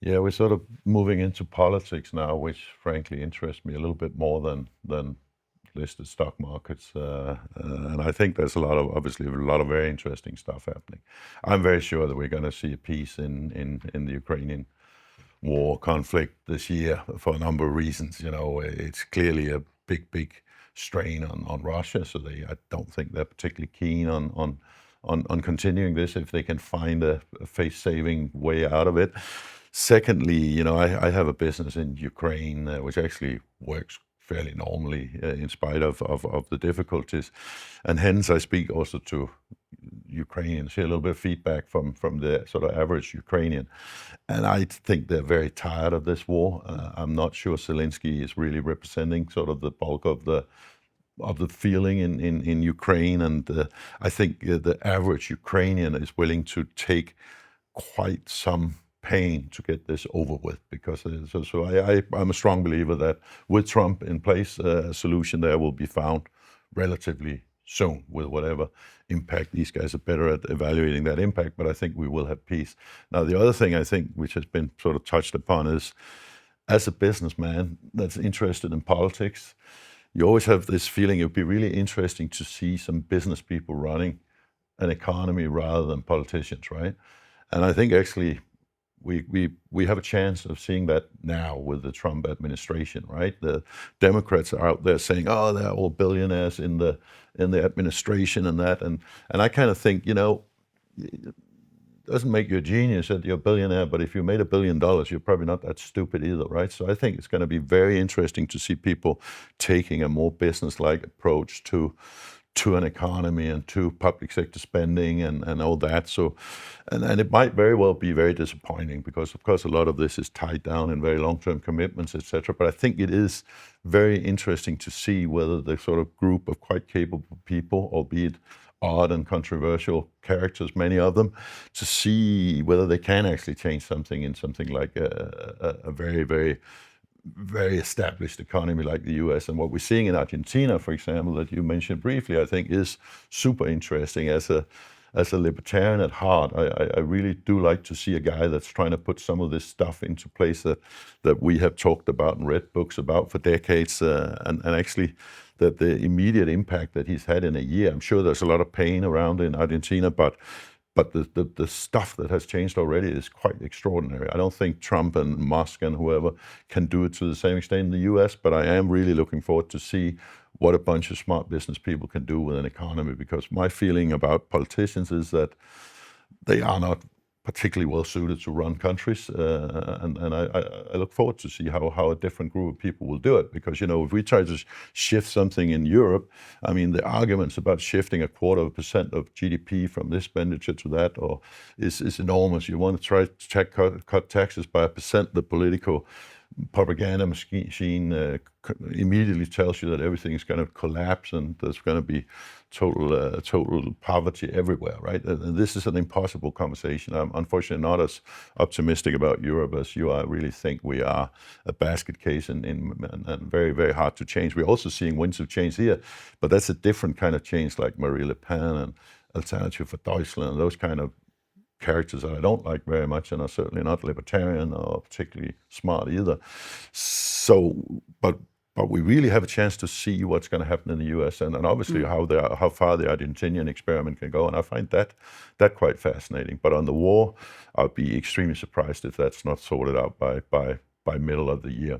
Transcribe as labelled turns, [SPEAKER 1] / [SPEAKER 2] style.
[SPEAKER 1] Yeah, we're sort of moving into politics now, which frankly interests me a little bit more than listed stock markets. And I think there's obviously a lot of very interesting stuff happening. I'm very sure that we're going to see a peace in the Ukrainian war conflict this year for a number of reasons. You know, it's clearly a big strain on Russia, so I don't think they're particularly keen on continuing this if they can find a face-saving way out of it. Secondly, you know, I have a business in Ukraine which actually works fairly normally in spite of the difficulties, and hence I speak also to Ukrainians, hear a little bit of feedback from the sort of average Ukrainian. And I think they're very tired of this war. I'm not sure Zelensky is really representing sort of the bulk of the feeling in Ukraine. And I think the average Ukrainian is willing to take quite some pain to get this over with, because I'm a strong believer that with Trump in place, a solution there will be found relatively soon, with whatever impact. These guys are better at evaluating that impact, but I think we will have peace. Now, the other thing I think, which has been sort of touched upon, is as a businessman that's interested in politics, you always have this feeling it would be really interesting to see some business people running an economy rather than politicians, right? And I think actually we have a chance of seeing that now with the Trump administration, right? The Democrats are out there saying, "Oh, they're all billionaires in the administration," and that, and I kind of think, you know, it doesn't make you a genius that you're a billionaire, but if you made $1 billion, you're probably not that stupid either, right? So I think it's going to be very interesting to see people taking a more business-like approach to an economy and to public sector spending and all that. So, and it might very well be very disappointing because, of course, a lot of this is tied down in very long-term commitments, etc. But I think it is very interesting to see whether the sort of group of quite capable people, albeit odd and controversial characters, many of them, to see whether they can actually change something in something like a very established economy like the US. And what we're seeing in Argentina, for example, that you mentioned briefly, I think is super interesting. As a libertarian at heart, I really do like to see a guy that's trying to put some of this stuff into place that we have talked about and read books about for decades, and actually that the immediate impact that he's had in a year. I'm sure there's a lot of pain around in Argentina, but the stuff that has changed already is quite extraordinary. I don't think Trump and Musk and whoever can do it to the same extent in the US, but I am really looking forward to see what a bunch of smart business people can do with an economy, because my feeling about politicians is that they are not particularly well suited to run countries, and I look forward to see how a different group of people will do it. Because, you know, if we try to shift something in Europe, I mean, the arguments about shifting 0.25% of GDP from this expenditure to that is enormous. You want to try to cut taxes by 1%, the political propaganda machine immediately tells you that everything is going to collapse and there's going to be total poverty everywhere, right? And this is an impossible conversation. I'm unfortunately not as optimistic about Europe as you are. I really think we are a basket case and very hard to change. We're also seeing winds of change here, but that's a different kind of change, like Marie Le Pen and Alternative for Deutschland, and those kind of characters that I don't like very much, and are certainly not libertarian or particularly smart either. So, but we really have a chance to see what's going to happen in the U.S. and obviously how far the Argentinian experiment can go, and I find that quite fascinating. But on the war, I'd be extremely surprised if that's not sorted out by middle of the year.